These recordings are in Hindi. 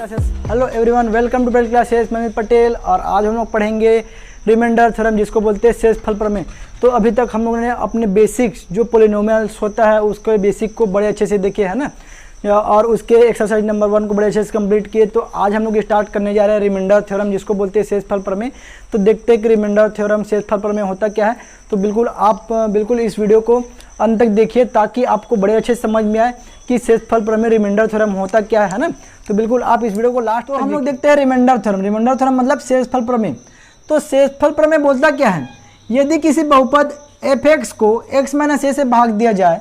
Classes. Hello everyone, welcome to belt classes. मैं पटेल और आज हम लोग पढ़ेंगे रिमाइंडर थ्योरम, जिसको बोलते हैं शेषफल प्रमेय। तो अभी तक हम लोगों ने अपने बेसिक्स जो पोलिनोमियल्स होता है उसके बेसिक को बड़े अच्छे से देखे है ना, और उसके एक्सरसाइज नंबर 1 को बड़े अच्छे से कंप्लीट किए। तो आज हम लोग स्टार्ट करने जा रहे हैं रिमाइंडर थ्योरम, जिसको बोलते हैं शेषफल प्रमेय। तो देखते हैं कि रिमाइंडर थ्योरम शेषफल प्रमेय होता क्या है। तो बिल्कुल आप इस वीडियो को अंत तक देखिए ताकि आपको बड़े अच्छे से समझ में आए कि शेषफल प्रमेय रिमाइंडर थ्योरम होता क्या है ना। तो बिल्कुल आप इस वीडियो को लास्ट तो हम लोग देखते हैं रिमाइंडर थ्योरम। रिमाइंडर थ्योरम मतलब शेषफल प्रमेय। तो शेषफल प्रमेय बोलता क्या है, यदि किसी बहुपद f(x) को x - a से भाग दिया जाए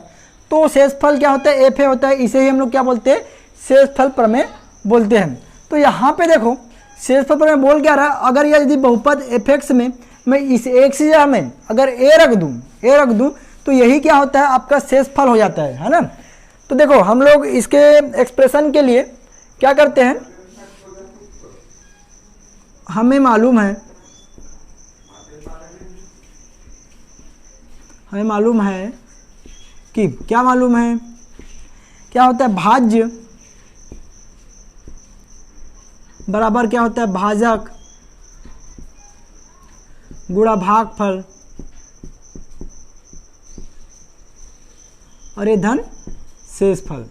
तो शेषफल क्या होता है, fa होता है। इसे ही हम लोग क्या बोलते हैं, शेषफल प्रमेय बोलते हैं। तो यहाँ पे देखो शेषफल प्रमेय बोल क्या रहा है, अगर यदि बहुपद f(x) में मैं इस x जगह में अगर a रख दूँ तो यही क्या होता है, आपका शेषफल हो जाता है ना। तो देखो हम लोग इसके एक्सप्रेशन के लिए क्या करते हैं, हमें मालूम है कि क्या मालूम है, क्या होता है भाज्य बराबर क्या होता है भाजक गुणा भागफल और ये धन शेषफल।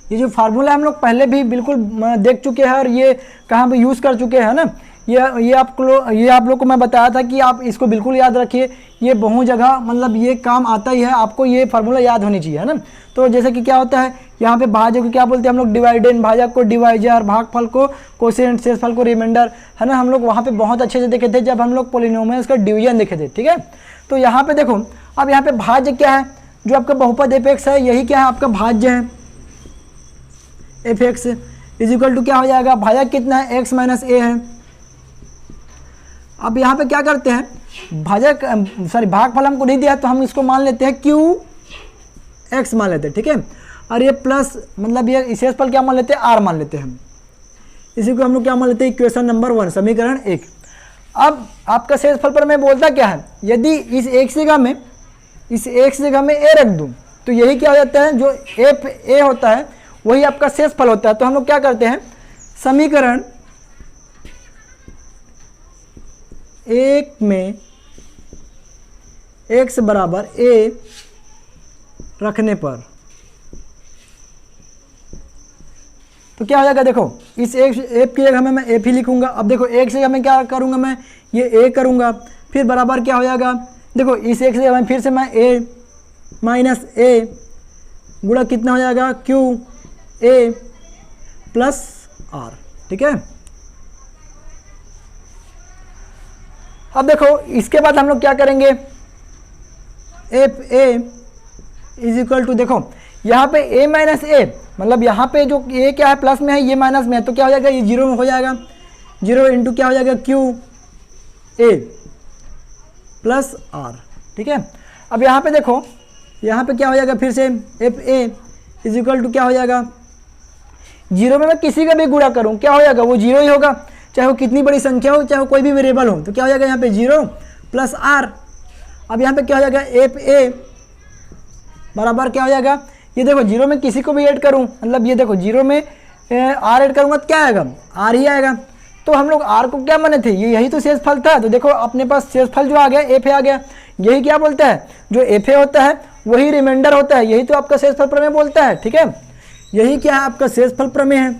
ये जो फार्मूला हम लोग पहले भी बिल्कुल देख चुके हैं और ये कहाँ पे यूज़ कर चुके हैं ना। ये आप लोग को मैं बताया था कि आप इसको बिल्कुल याद रखिए। ये बहु जगह मतलब ये काम आता ही है, आपको ये फार्मूला याद होनी चाहिए है ना। तो जैसे कि क्या होता है यहाँ पे भाजक को क्या बोलते हैं हम लोग, डिवाइडेंड, भाजक को डिवाइजर, भागफल को कोसेंट, शेषफल को रिमाइंडर है ना। हम लोग वहाँ पे बहुत अच्छे से देखे थे जब हम लोग पोलिनोमियल्स का डिवीजन देखे थे, ठीक है। तो यहाँ पे देखो, अब यहाँ पे भाज्य क्या है, जो आपका बहुपद f(x) है यही क्या है, आपका भाज्य है। f(x) इजिकल टू क्या हो जाएगा, भाजक कितना है, x - a है। अब यहाँ पे क्या करते हैं, भागफल हमको नहीं दिया तो हम इसको मान लेते हैं qx मान लेते हैं, ठीक है। और ये प्लस मतलब ये शेषफल क्या मान लेते हैं, r मान लेते हैं हम। इसी को हम लोग क्या मान लेते हैं, इक्वेशन नंबर 1 समीकरण 1। अब आपका शेषफल पर मैं बोलता क्या है, यदि इस x जगह में a रख दूं तो यही क्या हो जाता है, जो fa होता है वही आपका शेषफल होता है। तो हम लोग क्या करते हैं, समीकरण 1 में x बराबर a रखने पर तो क्या हो जाएगा, देखो इस f की जगह में मैं f ही लिखूंगा। अब देखो x की जगह में क्या करूंगा, मैं ये a करूंगा, फिर बराबर क्या हो जाएगा, देखो इस x की जगह में फिर से मैं a - a गुणा कितना हो जाएगा q a प्लस r, ठीक है। अब देखो इसके बाद हम लोग क्या करेंगे, f a is equal to, देखो यहाँ पे a - a मतलब यहाँ पे जो a क्या है प्लस में है, ये माइनस में है, तो क्या हो जाएगा, ये 0 में हो जाएगा। 0 इंटू क्या हो जाएगा q a प्लस r, ठीक है। अब यहाँ पे देखो, यहाँ पे क्या हो जाएगा, फिर से f a is equal to क्या हो जाएगा, 0 में मैं किसी का भी गुणा करूँ क्या हो जाएगा, वो 0 ही होगा, चाहे वो कितनी बड़ी संख्या हो, चाहे वो कोई भी वेरिएबल हो। तो क्या हो जाएगा यहाँ पे 0 प्लस r। अब यहाँ पे क्या हो जाएगा, f a बराबर क्या हो जाएगा, ये देखो 0 में किसी को भी ऐड करूँ, मतलब ये देखो 0 में r ऐड करूँगा तो क्या आएगा, r ही आएगा। तो हम लोग r को क्या माने थे, यही तो शेषफल था। तो देखो अपने पास शेषफल जो आ गया fa आ गया। यही क्या बोलता है, जो fa होता है वही रिमाइंडर होता है, यही तो आपका शेषफल प्रमेय बोलता है, ठीक है। यही क्या है, आपका शेषफल प्रमेय है।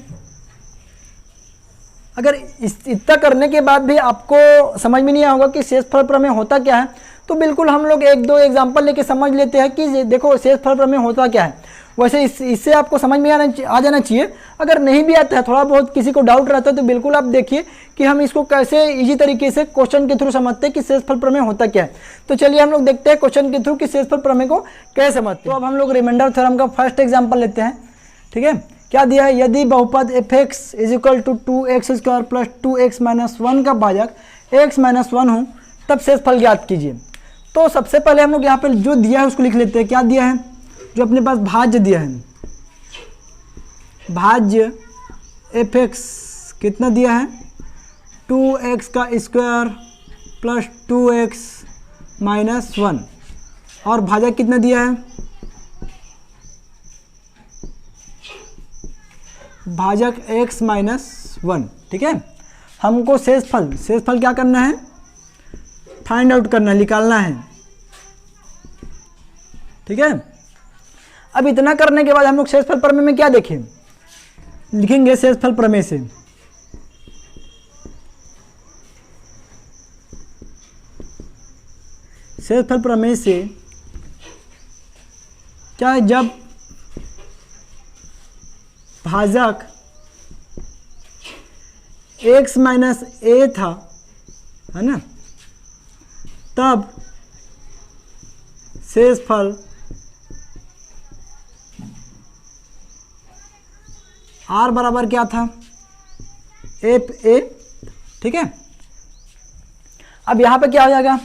अगर इतना करने के बाद भी आपको समझ में नहीं आया होगा कि शेषफल प्रमेय होता क्या है, तो बिल्कुल हम लोग 1-2 एग्जांपल लेके समझ लेते हैं कि देखो शेषफल प्रमेय होता क्या है। वैसे इससे आपको समझ में आ जाना चाहिए। अगर नहीं भी आता है, थोड़ा बहुत किसी को डाउट रहता है, तो बिल्कुल आप देखिए कि हम इसको कैसे इजी तरीके से क्वेश्चन के थ्रू समझते हैं कि शेषफल प्रमेय होता क्या है। तो चलिए हम लोग देखते हैं क्वेश्चन के थ्रू कि शेषफल प्रमेय को कैसे समझते हैं। तो अब हम लोग रिमाइंडर थ्योरम का फर्स्ट एग्जाम्पल लेते हैं, ठीक है। क्या दिया है, यदि बहुपद f(x) is equal to 2x² plus 2x - 1 का भाजक x - 1 हो तब शेषफल ज्ञात कीजिए। तो सबसे पहले हम लोग यहाँ पे जो दिया है उसको लिख लेते हैं। क्या दिया है, जो अपने पास भाज्य दिया है, भाज्य f(x) कितना दिया है, 2x² प्लस 2x - 1 और भाजक कितना दिया है भाजक x माइनस 1, ठीक है। हमको शेषफल क्या करना है, फाइंड आउट करना है, निकालना है, ठीक है। अब इतना करने के बाद हम लोग शेषफल प्रमेय में क्या देखें, लिखेंगे शेषफल प्रमेय से शेषफल प्रमेय से क्या है, जब भाजक x माइनस a था, है ना, तब शेषफल r बराबर क्या था, एफ ए, ठीक है। अब यहां पे क्या हो जाएगा,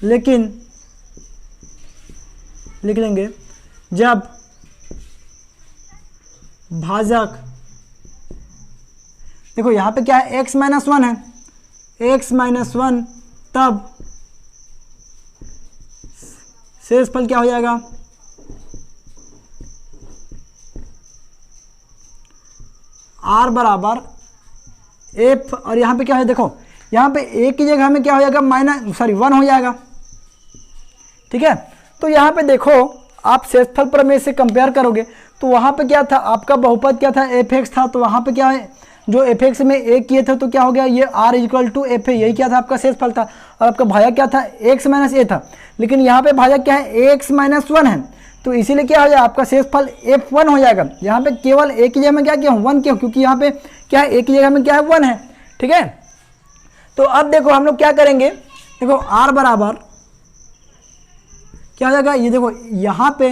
लेकिन लिख लेंगे जब भाजक, देखो यहां पे क्या है, x माइनस 1 है, x माइनस 1, तब शेषफल क्या हो जाएगा, r बराबर f, और यहाँ पे क्या है, देखो यहाँ पे a की जगह में क्या हो जाएगा, 1 हो जाएगा, ठीक है। तो यहाँ पे देखो आप शेषफल प्रमेय से कंपेयर करोगे तो वहाँ पे क्या था, आपका बहुपद क्या था, f(x) था, तो वहाँ पे क्या है, जो f(x) में a किए थे तो क्या हो गया, ये r इक्वल टू f है, यही क्या था आपका शेषफल था। और आपका भाजक क्या था, x माइनस a था, लेकिन यहाँ पे भाजक क्या है, ax माइनस 1 है, तो इसीलिए क्या हो जाएगा, आपका शेषफल f1 हो जाएगा। यहाँ पे केवल a की जगह में क्या किया, 1 क्यों, क्योंकि यहाँ पे क्या है, a की जगह में क्या है, 1 है, ठीक है। तो अब देखो हम लोग क्या करेंगे, देखो r बराबर क्या हो जाएगा, ये देखो यहाँ पे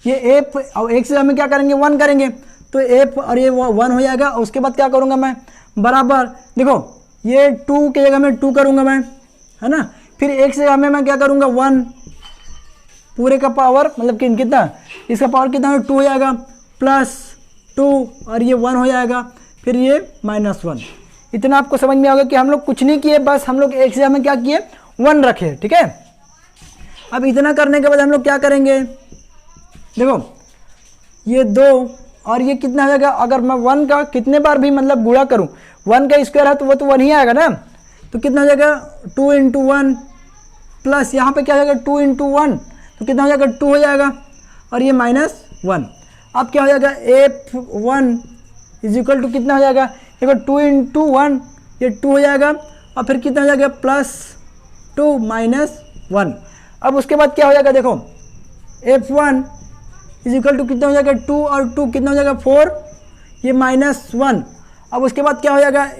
ये f और x से हमें क्या करेंगे, 1 करेंगे, तो f और ये 1 हो जाएगा। और उसके बाद क्या करूँगा मैं, बराबर देखो ये 2 की जगह में 2 करूँगा मैं, है ना, फिर x से हमें मैं क्या करूँगा, 1 पूरे का पावर, मतलब कि कितना, इसका पावर कितना है, 2 हो जाएगा, प्लस 2 और ये 1 हो जाएगा, फिर ये माइनस 1। इतना आपको समझ में आएगा कि हम लोग कुछ नहीं किए, बस हम लोग x से हमें क्या किए, 1 रखे, ठीक है। अब इतना करने के बाद हम लोग क्या करेंगे, देखो ये 2 और ये कितना हो जाएगा, अगर मैं 1 का कितने बार भी मतलब गुणा करूं, 1 का स्क्वायर है तो वो तो 1 ही आएगा ना, तो कितना हो जाएगा, 2 इंटू 1 प्लस यहाँ पे क्या हो जाएगा, 2 इंटू 1, तो कितना हो जाएगा, 2 हो जाएगा, और ये माइनस 1। अब क्या हो जाएगा, f1 इज इक्वल टू कितना हो जाएगा, देखो 2 इंटू 1 ये 2 हो जाएगा, और फिर कितना हो जाएगा, प्लस 2 माइनस 1। अब उसके बाद क्या हो जाएगा, देखो f1 इज इक्वल टू कितना हो जाएगा, 2 और 2 कितना हो जाएगा, 4, ये माइनस 1। अब उसके बाद क्या हो जाएगा,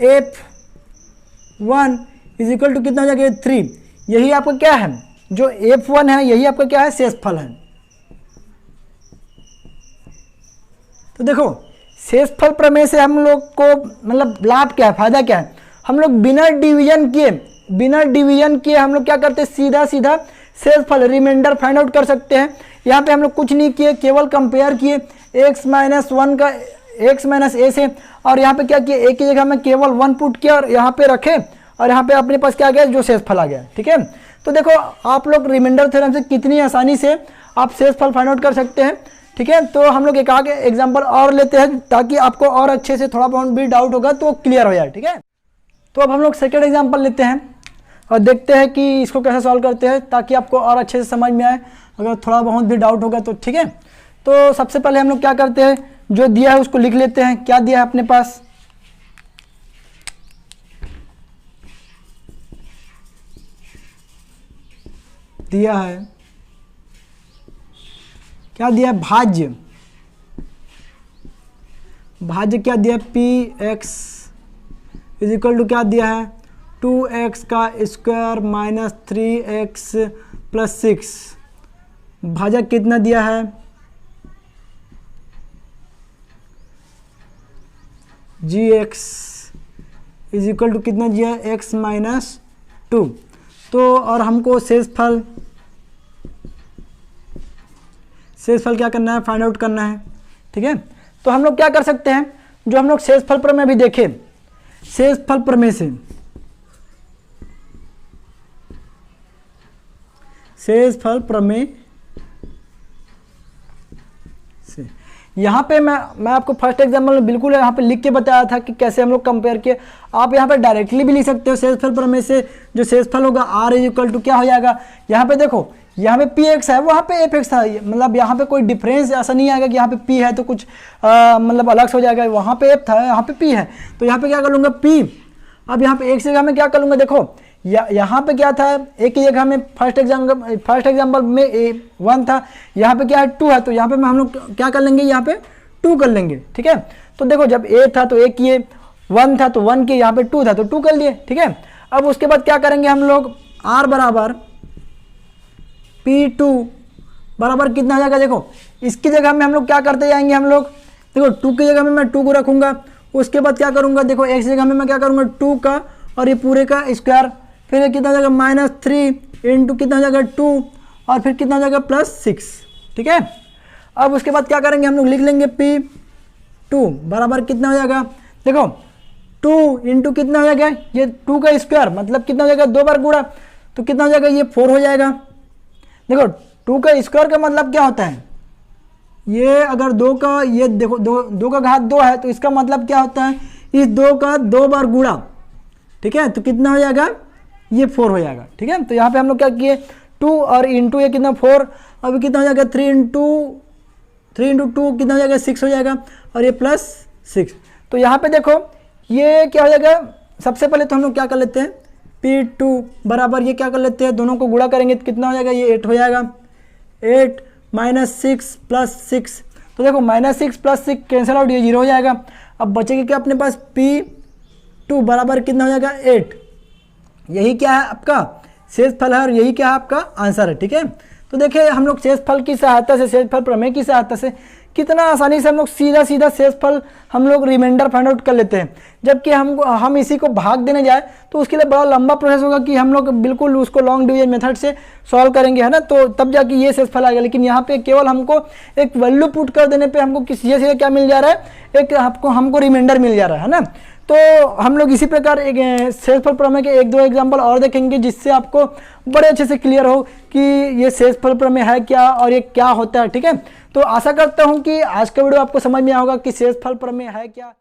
f1 इज इक्वल टू कितना हो जाएगा, 3। यही आपका क्या है, जो f1 है यही आपका क्या है, शेषफल है। तो देखो शेषफल प्रमेय से हम लोग को मतलब लाभ क्या है, फायदा क्या है, हम लोग बिना डिवीजन किए हम लोग क्या करते हैं, सीधा सीधा शेषफल रिमाइंडर फाइंड आउट कर सकते हैं। यहाँ पे हम लोग कुछ नहीं किए, केवल कंपेयर किए x माइनस 1 का x माइनस a से, और यहाँ पे क्या किए, a की जगह में केवल 1 पुट किया और यहाँ पे रखे, और यहाँ पे अपने पास क्या आ गया, जो शेषफल आ गया, ठीक है। तो देखो आप लोग रिमाइंडर थ्योरम से कितनी आसानी से आप शेषफल फाइंड आउट कर सकते हैं, ठीक है। तो हम लोग एक आगे एग्जाम्पल और लेते हैं ताकि आपको और अच्छे से थोड़ा बहुत भी डाउट होगा तो क्लियर हो जाए, ठीक है। तो अब हम लोग सेकेंड एग्जाम्पल लेते हैं और देखते हैं कि इसको कैसे सॉल्व करते हैं ताकि आपको और अच्छे से समझ में आए, अगर थोड़ा बहुत भी डाउट होगा तो, ठीक है। तो सबसे पहले हम लोग क्या करते हैं, जो दिया है उसको लिख लेते हैं। क्या दिया है अपने पास, दिया है, क्या दिया है, भाज्य क्या दिया है, px इज इक्वल टू क्या दिया है, 2x का स्क्वायर माइनस 3x प्लस 6। भाजक कितना दिया है, gx इज इक्वल टू कितना दिया है, x माइनस 2। तो और हमको शेषफल क्या करना है, फाइंड आउट करना है, ठीक है। तो हम लोग क्या कर सकते हैं, जो हम लोग शेषफल प्रमेय भी देखे, शेषफल प्रमेय से यहाँ पे मैं आपको फर्स्ट एग्जाम्पल में बिल्कुल यहाँ पे लिख के बताया था कि कैसे हम लोग कंपेयर किए। आप यहाँ पे डायरेक्टली भी लिख सकते हो शेषफल प्रमेय से। जो शेषफल होगा r इक्वल टू क्या हो जाएगा, यहाँ पे देखो यहाँ पे पी एक्स है, वहाँ पे एफ एक्स था, मतलब यहाँ पे कोई डिफरेंस ऐसा नहीं आएगा कि यहाँ पे पी है तो कुछ मतलब अलग से हो जाएगा। वहाँ पे एफ था, यहाँ पे पी है, तो यहाँ पे क्या कर लूँगा पी। अब यहाँ पे एक जगह में क्या कर लूँगा, देखो यहाँ पे क्या था, एक ही जगह में फर्स्ट एग्जाम्पल में 1 था, यहाँ पे क्या है 2 है, तो यहाँ पे हम लोग क्या कर लेंगे, यहाँ पे 2 कर लेंगे। ठीक है, तो देखो जब a था तो a किए, 1 था तो 1 किए, यहाँ पे 2 था तो 2 कर लिए। ठीक है, अब उसके बाद क्या करेंगे हम लोग, r बराबर P2 बराबर कितना आ जाएगा, देखो इसकी जगह में हम लोग क्या करते जाएंगे, हम लोग देखो 2 की जगह में मैं 2 को रखूंगा, उसके बाद क्या करूंगा, देखो x जगह में मैं क्या करूंगा 2 का और ये पूरे का स्क्वायर, फिर ये कितना हो जाएगा -3 इंटू कितना हो जाएगा 2 और फिर कितना हो जाएगा +6। ठीक है, अब उसके बाद क्या करेंगे, हम लोग लिख लेंगे P2 बराबर कितना हो जाएगा, देखो 2 इंटू कितना हो जाएगा, ये 2 का स्क्वायर मतलब कितना हो जाएगा 2 बार गुणा, तो कितना हो जाएगा, ये 4 हो जाएगा। देखो 2 का स्क्वायर का मतलब क्या होता है, ये अगर 2 का ये देखो 2 का घात 2 है तो इसका मतलब क्या होता है, इस 2 का 2 बार गुणा। ठीक है, तो कितना हो जाएगा, ये 4 हो जाएगा। ठीक है, तो यहाँ पे हम लोग क्या किए 2 और इंटू ये कितना 4, अभी कितना हो जाएगा 3 इंटू 2 कितना हो जाएगा 6 हो जाएगा और ये +6। तो यहाँ पे देखो ये क्या हो जाएगा, सबसे पहले तो हम लोग क्या कर लेते हैं P2 बराबर ये क्या कर लेते हैं, दोनों को गुणा करेंगे तो कितना हो जाएगा, ये 8 हो जाएगा, 8 -6 +6, तो देखो -6 +6 कैंसिल आउट, ये 0 हो जाएगा। अब बचेगा क्या अपने पास, P2 बराबर कितना हो जाएगा 8। यही क्या है आपका शेषफल है और यही क्या है आपका आंसर है। ठीक है, तो देखिए हम लोग शेषफल की सहायता से, शेषफल प्रमेय की सहायता से कितना आसानी से हम लोग सीधा शेषफल हम लोग रिमाइंडर फाइंड आउट कर लेते हैं। जबकि हम इसी को भाग देने जाए तो उसके लिए बड़ा लंबा प्रोसेस होगा कि हम लोग बिल्कुल उसको लॉन्ग डिवीजन मेथड से सॉल्व करेंगे, है ना, तो तब जाके ये शेषफल आएगा। लेकिन यहाँ पे केवल हमको एक वैल्यू पुट कर देने पे हमको सीधे क्या मिल जा रहा है, एक हमको रिमाइंडर मिल जा रहा है ना। तो हम लोग इसी प्रकार एक शेषफल प्रमेय के 1-2 एग्जाम्पल और देखेंगे जिससे आपको बड़े अच्छे से क्लियर हो कि ये शेषफल प्रमेय है क्या और ये क्या होता है। ठीक है, तो आशा करता हूँ कि आज का वीडियो आपको समझ में आया होगा कि शेषफल प्रमेय है क्या।